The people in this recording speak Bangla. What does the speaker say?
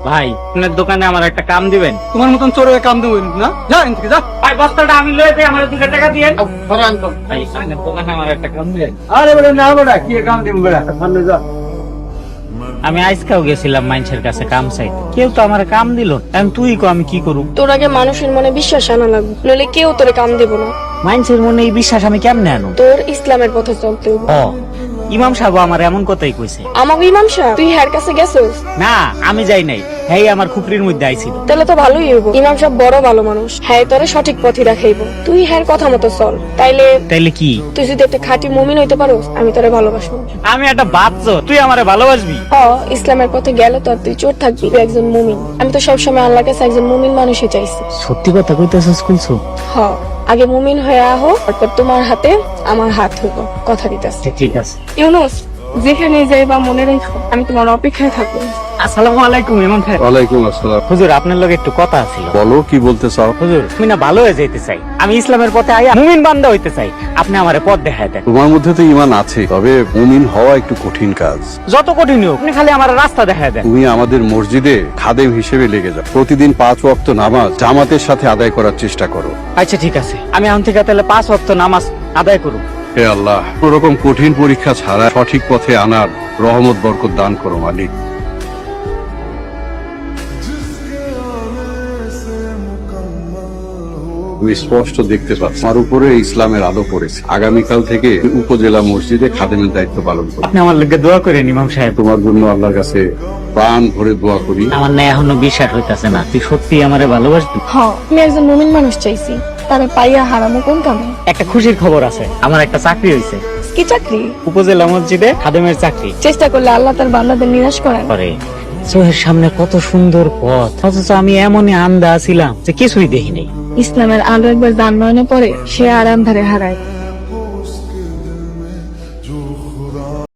ভাই, আপনার দোকানে আমার একটা কাম দিবেন? তোমার মতন চোরের কাম দেবো না, যা এখান থেকে যা। ভাই, বস্তাটা আমি লয়ে যাই, আমার 2 টাকা দিয়েন। ভাই, আপনার দোকানে আমার একটা কাম দিবেন? আরে বেটা না বেটা, কি কাম দিব বেটা, সামনে যা। আমি আজকাও গেছিলাম মানুষের কাছে কাম চাইতে, কেউ তো আমার কাম দিল না। এখন তুই কো আমি কি করব? তোর আগে মানুষের মনে বিশ্বাস আনা লাগবে, নইলে কেউ তোরে কাম দেব না। মানুষের মনে এই বিশ্বাস আমি কেমনে আনো? তোর ইসলামের পথে চলতে হবে। ও, ইমাম সাহেব আমার এমন কথাই কইছে। আমাকে ইমাম সাহেব, তুই হ্যার কাছে গেছিস? না, আমি যাই নাই, হ্যাঁ আমার খুপরির মধ্যে আইছিল। তাহলে তো ভালোই হইব। ইমাম সাহেব বড় ভালো মানুষ, হ্যাঁ তোরে সঠিক পথে দেখাইব। তুই হ্যার কথা মতো চল, তাইলে কি? তুই যদি একটা খাঁটি মুমিন হইতে পারোস, আমি তোরে ভালোবাসবো। আমি একটা বাচ্চা, তুই আমারে ভালোবাসবি? ইসলামের পথে গেলে তো আর তুই চোর থাকবি, তুই একজন মুমিন। আমি তো সবসময় আল্লাহর কাছে একজন মুমিন মানুষই চাইছি। সত্যি কথা কইতেছিস কুলসু? আগে মুমিন হয়ে আহো, তারপর তোমার হাতে আমার হাত হইব, কথা দিতেছি। ঠিক আছে। ইউনুস, যেখানে যাইবা মনে রেখো আমি তোমার অপেক্ষায় থাকবো। আসসালামু আলাইকুম ইমাম সাহেব। ওয়ালাইকুম আসসালাম। হুজুর, আপনার লগে একটু কথা ছিল। বলো, কি বলতে চাও? হুজুর, আমি না ভালো হয়ে যাইতে চাই, আমি ইসলামের পথে আইয়া মুমিন বান্দা হইতে চাই। আপনি আমারে পথ দেখায় দেন। তোমার মধ্যে তো ঈমান আছে, তবে মুমিন হওয়া একটু কঠিন কাজ। যত কঠিন হোক, আপনি খালি আমার রাস্তা দেখায় দেন। তুমি আমাদের মসজিদে খাদেম হিসেবে লেগে যাও। প্রতিদিন 5 ওয়াক্ত নামাজ জামাতের সাথে আদায় করার চেষ্টা করো। আচ্ছা ঠিক আছে, আমি এখন থেকে তাহলে 5 ওয়াক্ত নামাজ আদায় করব। হে আল্লাহ, কোন রকম কঠিন পরীক্ষা ছাড়া সঠিক পথে আনার রহমত বরকত দান করো মালিক। তুমি স্পষ্ট দেখতে পাচ্ছ আমার উপরে ইসলামের আলো পড়েছে। আগামীকাল থেকে উপজেলা মসজিদে খাদেমের দায়িত্ব পালন করো। আপনি আমার লগে দোয়া করেন ইমাম সাহেব। তোমার জন্য আল্লাহর কাছে প্রাণ ভরে দোয়া করি। আমার না এখনো বিশ্বাস হইতাছে না, তুই সত্যি আমারে ভালোবাসবি? আমি একজন মুমিন মানুষ চাইছি, তারে পাইয়া হারামো কোন কামে? একটা খুশির খবর আছে, আমার একটা চাকরি হইছে। কি চাকরি? উপজেলা মসজিদে খাদেমের চাকরি। চেষ্টা করলে আল্লাহ তার বান্দাদের নিরাশ করেন। করে চোখের সামনে কত সুন্দর পথ, অথচ আমি এমনই আন্দা ছিলাম যে কিছুই দেখিনি। ইসলামের আলো একবার জানমানে পড়ে, সে আর আন্ধারে হারায়।